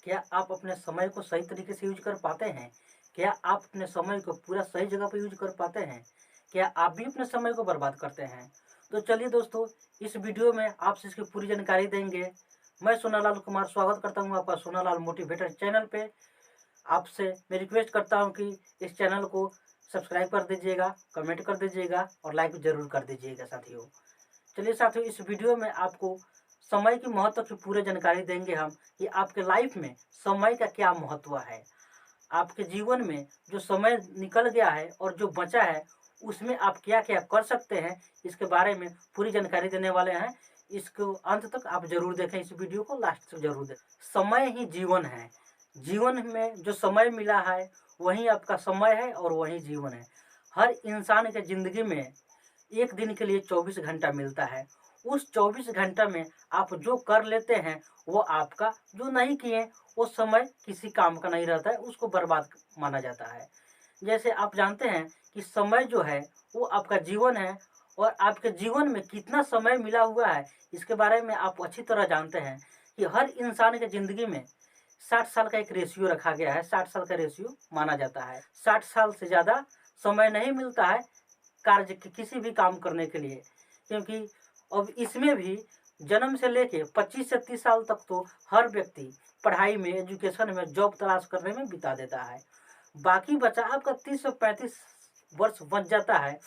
क्या आप अपने समय को सही तरीके से यूज़ कर पाते हैं? क्या आप अपने समय को पूरा सही जगह पे यूज़ कर पाते हैं? क्या आप भी अपने समय को बर्बाद करते हैं? तो चलिए दोस्तों, इस वीडियो में आपसे इसकी पूरी जानकारी देंगे। मैं सोनालाल कुमार स्वागत करता हूँ आपका सोनालाल मोटिवेटर चैनल पे। आपसे मैं रिक्वेस्ट करता हूँ कि इस चैनल को सब्सक्राइब कर दीजिएगा, कमेंट कर दीजिएगा और लाइक ज़रूर कर दीजिएगा साथियों। चलिए साथियों, इस वीडियो में आपको समय की महत्व की पूरी जानकारी देंगे हम कि आपके लाइफ में समय का क्या महत्व है। आपके जीवन में जो समय निकल गया है और जो बचा है उसमें आप क्या-क्या कर सकते हैं, इसके बारे में पूरी जानकारी देने वाले हैं। इसको अंत तक आप ज़रूर देखें, इस वीडियो को लास्ट तक ज़रूर देखें। समय ही जीवन है। जीवन में जो समय मिला है वही आपका समय है और वही जीवन है। हर इंसान के ज़िंदगी में 1 दिन के लिए 24 घंटा मिलता है। उस 24 घंटा में आप जो कर लेते हैं वो आपका, जो नहीं किए वो समय किसी काम का नहीं रहता है, उसको बर्बाद माना जाता है। जैसे आप जानते हैं कि समय जो है वो आपका जीवन है और आपके जीवन में कितना समय मिला हुआ है इसके बारे में आप अच्छी तरह जानते हैं कि हर इंसान के ज़िंदगी में 60 साल का एक रेशियो रखा गया है, 60 साल का रेशियो माना जाता है। 60 साल से ज़्यादा समय नहीं मिलता है कार्य किसी भी काम करने के लिए, क्योंकि अब इसमें भी जन्म से लेके 25 से 30 साल तक तो हर व्यक्ति पढ़ाई में, एजुकेशन में, जॉब तलाश करने में बिता देता है। बाकी बचा आपका 30 से 35 वर्ष बच जाता है।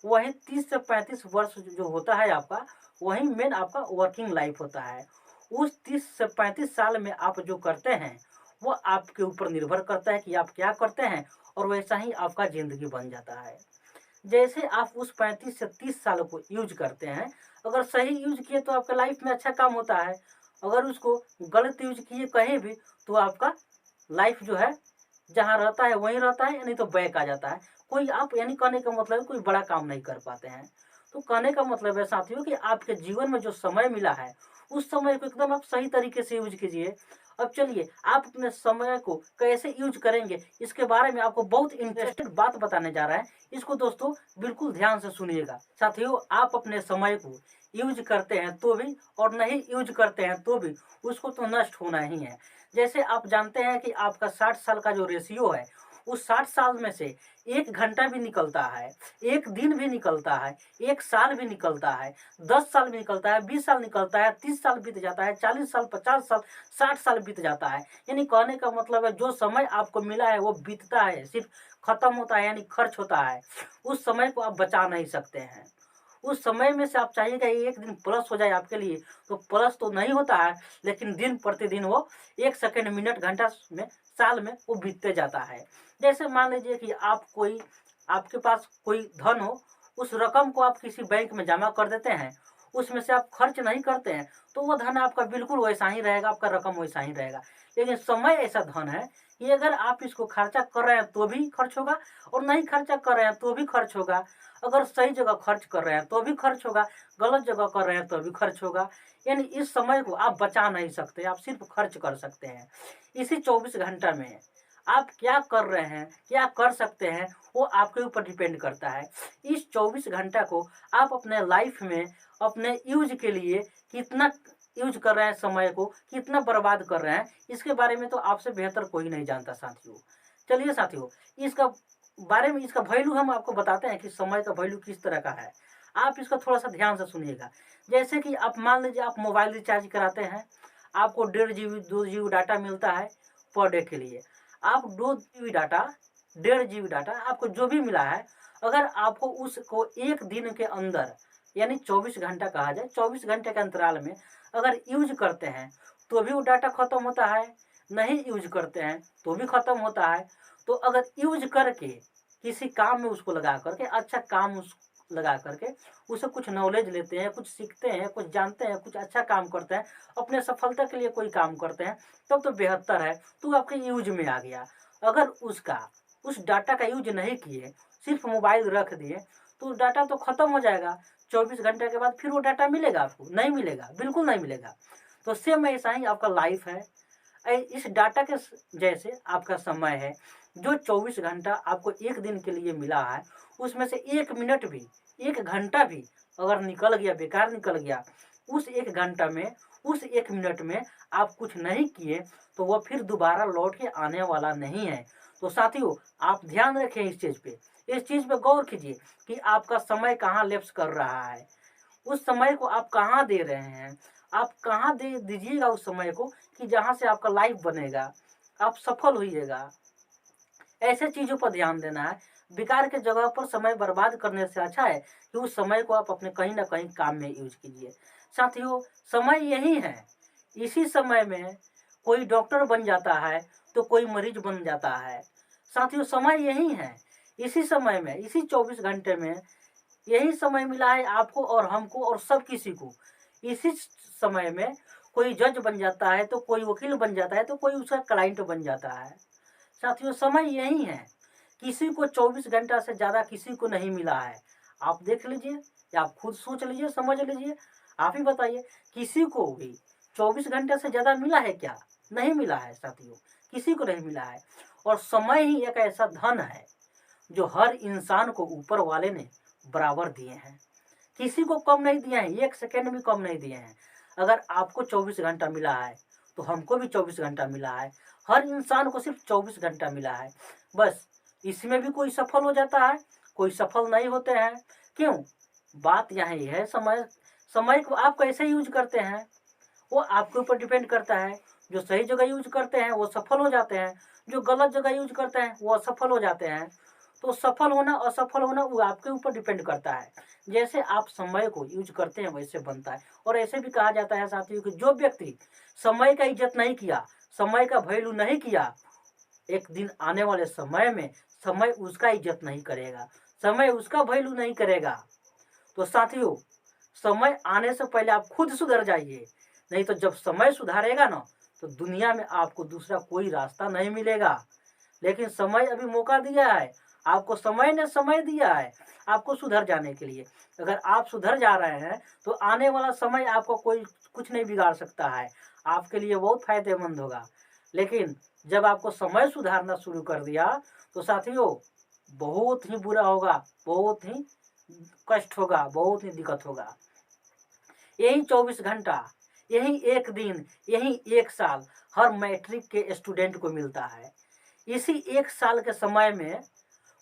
वही 30 से 35 वर्ष जो होता है आपका, वही मेन आपका वर्किंग लाइफ होता है। उस 30 से 35 साल में आप जो करते हैं वो आपके ऊपर निर्भर करता है कि आप क्या करते हैं और वैसा ही आपका ज़िंदगी बन जाता है। जैसे आप उस 35 से 30 साल को यूज़ करते हैं, अगर सही यूज़ किए तो आपका लाइफ में अच्छा काम होता है। अगर उसको गलत यूज़ किए कहीं भी तो आपका लाइफ जो है जहाँ रहता है वहीं रहता है, नहीं तो बैक आ जाता है। कोई आप यानी कहने का मतलब है कोई बड़ा काम नहीं कर पाते हैं। तो कहने का मतलब है साथियों कि आपके जीवन में जो समय मिला है, उस समय को एकदम आप सही तरीके से यूज़ कीजिए। अब चलिए आप अपने समय को कैसे यूज़ करेंगे इसके बारे में आपको बहुत इंटरेस्टेड बात बताने जा रहा है। इसको दोस्तों बिल्कुल ध्यान से सुनिएगा। साथियों, आप अपने समय को यूज़ करते हैं तो भी और नहीं यूज़ करते हैं तो भी उसको तो नष्ट होना ही है। जैसे आप जानते हैं कि आपका 60 साल का जो रेशियो है, उस 60 साल में से 1 घंटा भी निकलता है, 1 दिन भी निकलता है, 1 साल भी निकलता है, 10 साल भी निकलता है, 20 साल निकलता है, 30 साल बीत जाता है, 40 साल, 50 साल, 60 साल बीत जाता है। यानी कहने का मतलब है जो समय आपको मिला है वो बीतता है, सिर्फ़ खत्म होता है यानी खर्च होता है। उस समय को आप बचा नहीं सकते हैं। उस समय में से आप चाहिएगा एक दिन प्लस हो जाए आपके लिए, तो प्लस तो नहीं होता है, लेकिन दिन प्रतिदिन वो 1 सेकंड, मिनट, घंटा में, साल में वो बीतते जाता है। जैसे मान लीजिए कि आपके पास कोई धन हो, उस रकम को आप किसी बैंक में जमा कर देते हैं, उसमें से आप खर्च नहीं करते हैं, तो वो धन आपका बिल्कुल वैसा ही रहेगा, आपका रकम वैसा ही रहेगा। लेकिन समय ऐसा धन है कि अगर आप इसको खर्चा कर रहे हैं तो भी खर्च होगा और नहीं खर्चा कर रहे हैं तो भी खर्च होगा। अगर सही जगह खर्च कर रहे हैं तो भी खर्च होगा, गलत जगह कर रहे हैं तो भी खर्च होगा। यानी इस समय को आप बचा नहीं सकते, आप सिर्फ खर्च कर सकते हैं। इसी 24 घंटा में आप क्या कर रहे हैं, क्या कर सकते हैं, वो आपके ऊपर डिपेंड करता है। इस 24 घंटा को आप अपने लाइफ में अपने यूज़ के लिए कितना यूज़ कर रहे हैं, समय को कितना बर्बाद कर रहे हैं, इसके बारे में तो आपसे बेहतर कोई नहीं जानता साथियों। चलिए साथियों, इसका बारे में, इसका वैल्यू हम आपको बताते हैं कि समय का वैल्यू किस तरह का है। आप इसका थोड़ा-सा ध्यान से सुनिएगा। जैसे कि आप मान लीजिए आप मोबाइल रिचार्ज कराते हैं, आपको 1.5 जीबी 2 जीबी डाटा मिलता है पर डे के लिए। आप 2 जीबी डाटा, 1.5 जीबी डाटा आपको जो भी मिला है, अगर आपको उसको 1 दिन के अंदर यानी 24 घंटा कहा जाए, 24 घंटे के अंतराल में अगर यूज़ करते हैं, तो भी वो डाटा खत्म होता है, नहीं यूज़ करते हैं, तो भी खत्म होता है। तो अगर यूज़ करके किसी काम में उसको लगा करके, अच्छा काम उस लगा करके उससे कुछ नॉलेज लेते हैं, कुछ सीखते हैं, कुछ जानते हैं, कुछ अच्छा काम करते हैं, अपने सफलता के लिए कोई काम करते हैं, तब तो बेहतर है, तो आपके यूज़ में आ गया। अगर उस डाटा का यूज़ नहीं किए, सिर्फ़ मोबाइल रख दिए, तो उस डाटा तो खत्म हो जाएगा। 24 घंटे के बाद फिर वो डाटा मिलेगा आपको? नहीं मिलेगा, बिल्कुल नहीं मिलेगा। तो सेम ऐसा ही आपका लाइफ़ है। इस डाटा के जैसे आपका समय है, जो 24 घंटा आपको 1 दिन के लिए मिला है, उसमें से 1 मिनट भी, 1 घंटा भी अगर निकल गया, बेकार निकल गया, उस 1 घंटा में उस 1 मिनट में आप कुछ नहीं किए तो वह फिर दोबारा लौट के आने वाला नहीं है। तो साथियों, आप ध्यान रखें इस चीज़ पे, इस चीज़ पे गौर कीजिए कि आपका समय कहाँ लैप्स कर रहा है, उस समय को आप कहाँ दे रहे हैं, आप कहाँ दे दीजिएगा उस समय को कि जहाँ से आपका लाइफ बनेगा, आप सफल होइएगा। ऐसे चीज़ों पर ध्यान देना है। बेकार के जगह पर समय बर्बाद करने से अच्छा है कि उस समय को आप अपने कहीं न कहीं काम में यूज़ कीजिए। साथियों, समय यही है, इसी समय में कोई डॉक्टर बन जाता है, तो कोई मरीज़ बन जाता है। साथियों, समय यही है, इसी समय में, इसी 24 घंटे में यही समय मिला है आपको और हमको और सब किसी को। इसी समय में कोई जज बन जाता है, तो कोई वकील बन जाता है, तो कोई उसका क्लाइंट बन जाता है। साथियों, समय यही है, किसी को 24 घंटा से ज़्यादा किसी को नहीं मिला है। आप देख लीजिए या आप खुद सोच लीजिए, समझ लीजिए, आप ही बताइए, किसी को भी 24 घंटे से ज़्यादा मिला है क्या? नहीं मिला है साथियों, किसी को नहीं मिला है। और समय ही एक ऐसा धन है जो हर इंसान को ऊपर वाले ने बराबर दिए हैं, किसी को कम नहीं दिए हैं, 1 सेकंड भी कम नहीं दिए हैं। अगर आपको 24 घंटा मिला है तो हमको भी 24 घंटा मिला है, हर इंसान को सिर्फ 24 घंटा मिला है। बस इसमें भी कोई सफल हो जाता है, कोई सफल नहीं होते हैं। क्यों? बात यहाँ ये है, समय समय को आप कैसे यूज करते हैं वो आपके ऊपर डिपेंड करता है। जो सही जगह यूज करते हैं वो सफल हो जाते हैं, जो गलत जगह यूज करते हैं वो असफल हो जाते हैं। तो सफल होना असफल होना वो आपके ऊपर डिपेंड करता है। जैसे आप समय को यूज करते हैं वैसे बनता है। और ऐसे भी कहा जाता है साथियों कि जो व्यक्ति समय का इज्जत नहीं किया, समय का वैल्यू नहीं किया, एक दिन आने वाले समय में समय उसका इज्जत नहीं करेगा, समय उसका वैल्यू नहीं करेगा। तो साथियों, समय आने से पहले आप खुद सुधर जाइए, नहीं तो जब समय सुधारेगा ना तो दुनिया में आपको दूसरा कोई रास्ता नहीं मिलेगा। लेकिन समय अभी मौका दिया है, आपको समय ने समय दिया है आपको सुधर जाने के लिए। अगर आप सुधर जा रहे हैं तो आने वाला समय आपको कोई कुछ नहीं बिगाड़ सकता है, आपके लिए बहुत फायदेमंद होगा। लेकिन जब आपको समय सुधारना शुरू कर दिया तो साथियों बहुत ही बुरा होगा, बहुत ही कष्ट होगा, बहुत ही दिक्कत होगा। यही 24 घंटा, यही एक दिन, यही एक साल हर मैट्रिक के स्टूडेंट को मिलता है। इसी एक साल के समय में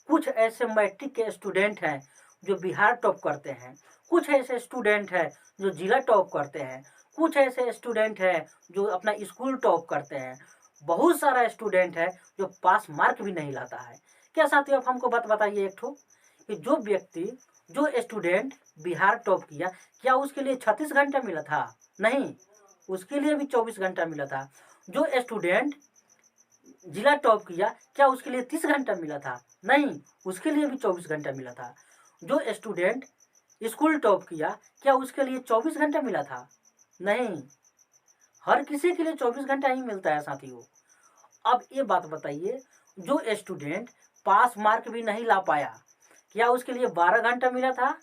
कुछ ऐसे मैट्रिक के स्टूडेंट हैं जो बिहार टॉप करते हैं, कुछ ऐसे स्टूडेंट हैं जो जिला टॉप करते हैं, कुछ ऐसे स्टूडेंट हैं जो अपना स्कूल टॉप करते हैं, बहुत सारा स्टूडेंट है जो पास मार्क भी नहीं लाता है। क्या साथियों, आप हमको बात बताइए एक ठो कि जो व्यक्ति, जो स्टूडेंट बिहार टॉप किया, क्या उसके लिए 36 घंटा मिला था? नहीं, उसके लिए भी 24 घंटा मिला था। जो स्टूडेंट जिला टॉप किया, क्या उसके लिए 30 घंटा मिला था? नहीं, उसके लिए भी 24 घंटा मिला था। जो स्टूडेंट स्कूल टॉप किया, क्या उसके लिए 24 घंटा मिला था? नहीं, हर किसी के लिए 24 घंटा ही मिलता है साथियों। अब ये बात बताइए, जो स्टूडेंट पास मार्क भी नहीं ला पाया, क्या उसके लिए 12 घंटा मिला था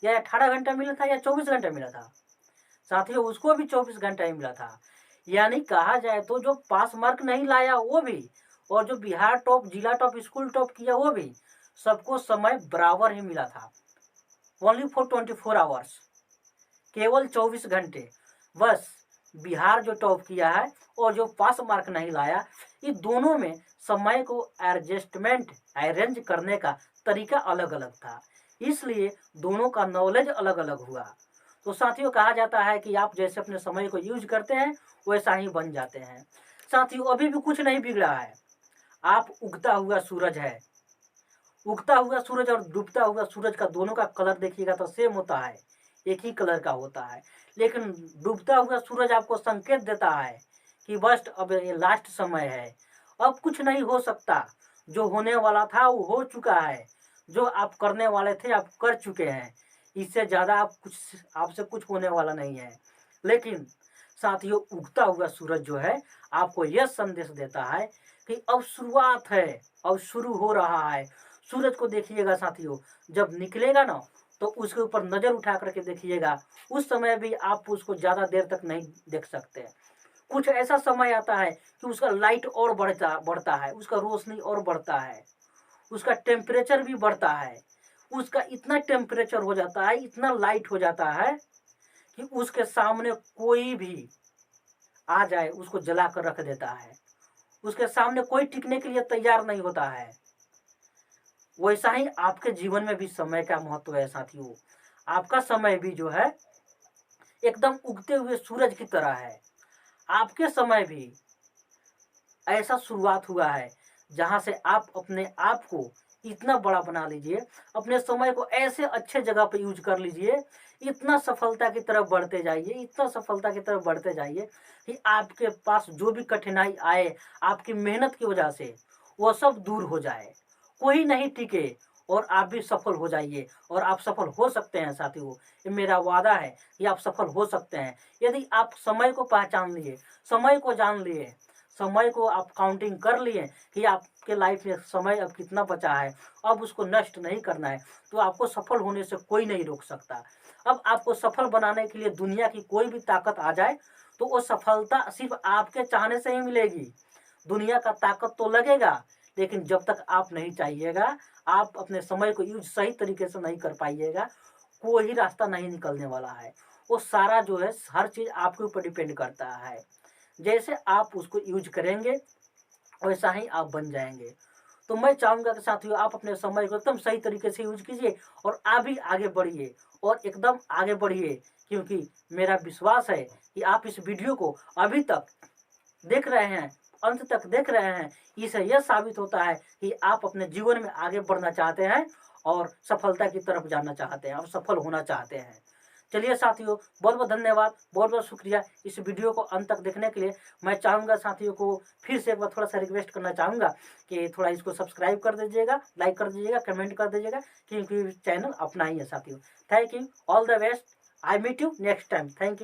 या 18 घंटा मिला था या 24 घंटा मिला था? साथियों, उसको भी 24 घंटा ही मिला था। यानी कहा जाए तो जो पास मार्क नहीं लाया वो भी, और जो बिहार टॉप, जिला टॉप, स्कूल टॉप किया वो भी, सबको समय बराबर ही मिला था। ओनली फॉर 24 आवर्स, केवल 24 घंटे। बस बिहार जो टॉप किया है और जो पास मार्क नहीं लाया, ये दोनों में समय को एडजस्टमेंट, अरेंज करने का तरीका अलग अलग था, इसलिए दोनों का नॉलेज अलग अलग हुआ। तो साथियों, कहा जाता है कि आप जैसे अपने समय को यूज करते हैं वैसा ही बन जाते हैं। साथियों, अभी भी कुछ नहीं बिगड़ा है। आप उगता हुआ सूरज है, उगता हुआ सूरज और डूबता हुआ सूरज का दोनों का कलर देखिएगा तो सेम होता है, एक ही कलर का होता है। लेकिन डूबता हुआ सूरज आपको संकेत देता है कि बस अब ये लास्ट समय है, अब कुछ नहीं हो सकता, जो होने वाला था वो हो चुका है, जो आप करने वाले थे आप कर चुके हैं, इससे ज़्यादा आपसे कुछ होने वाला नहीं है। लेकिन साथियों, उगता हुआ सूरज जो है आपको यह संदेश देता है कि अब शुरुआत है, अब शुरू हो रहा है। सूरज को देखिएगा साथियों, जब निकलेगा ना तो उसके ऊपर नज़र उठा करके देखिएगा, उस समय भी आप उसको ज़्यादा देर तक नहीं देख सकते। कुछ ऐसा समय आता है कि उसका लाइट और बढ़ता है, उसका रोशनी और बढ़ता है, उसका टेम्परेचर भी बढ़ता है, उसका इतना टेम्परेचर हो जाता है, इतना लाइट हो जाता है कि उसके सामने कोई भी आ जाए उसको जला कर रख देता है। उसके सामने कोई टिकने के लिए तैयार नहीं होता है। वैसा ही आपके जीवन में भी समय का महत्व है साथियों। आपका समय भी जो है एकदम उगते हुए सूरज की तरह है। आपके समय भी ऐसा शुरुआत हुआ है जहाँ से आप अपने आप को इतना बड़ा बना लीजिए, अपने समय को ऐसे अच्छे जगह पे यूज कर लीजिए, इतना सफलता की तरफ बढ़ते जाइए, इतना सफलता की तरफ बढ़ते जाइए कि आपके पास जो भी कठिनाई आए आपकी मेहनत की वजह से वो सब दूर हो जाए, कोई नहीं टिके और आप भी सफल हो जाइए। और आप सफल हो सकते हैं साथियों, ये मेरा वादा है कि आप सफल हो सकते हैं यदि आप समय को पहचान लिए, समय को जान लिए, समय को आप काउंटिंग कर लिए कि आपके लाइफ में समय अब कितना बचा है, अब उसको नष्ट नहीं करना है, तो आपको सफल होने से कोई नहीं रोक सकता। अब आपको सफल बनाने के लिए दुनिया की कोई भी ताकत आ जाए तो वो सफलता सिर्फ आपके चाहने से ही मिलेगी। दुनिया का ताकत तो लगेगा, लेकिन जब तक आप नहीं चाहिएगा, आप अपने समय को यूज सही तरीके से नहीं कर पाइएगा, कोई रास्ता नहीं निकलने वाला है। वो सारा जो है हर चीज़ आपके ऊपर डिपेंड करता है। जैसे आप उसको यूज करेंगे वैसा ही आप बन जाएंगे। तो मैं चाहूँगा कि साथियों आप अपने समय को एकदम सही तरीके से यूज कीजिए और आप भी आगे बढ़िए और एकदम आगे बढ़िए, क्योंकि मेरा विश्वास है कि आप इस वीडियो को अभी तक देख रहे हैं, अंत तक देख रहे हैं। इससे यह साबित होता है कि आप अपने जीवन में आगे बढ़ना चाहते हैं और सफलता की तरफ जाना चाहते हैं और सफल होना चाहते हैं। चलिए साथियों, बहुत बहुत धन्यवाद, बहुत बहुत शुक्रिया इस वीडियो को अंत तक देखने के लिए। मैं चाहूँगा साथियों को फिर से एक बार थोड़ा सा रिक्वेस्ट करना चाहूँगा कि थोड़ा इसको सब्सक्राइब कर दीजिएगा, लाइक कर दीजिएगा, कमेंट कर दीजिएगा, क्योंकि चैनल अपना ही है साथियों। Thank you, all the best, I meet you next time. Thank you.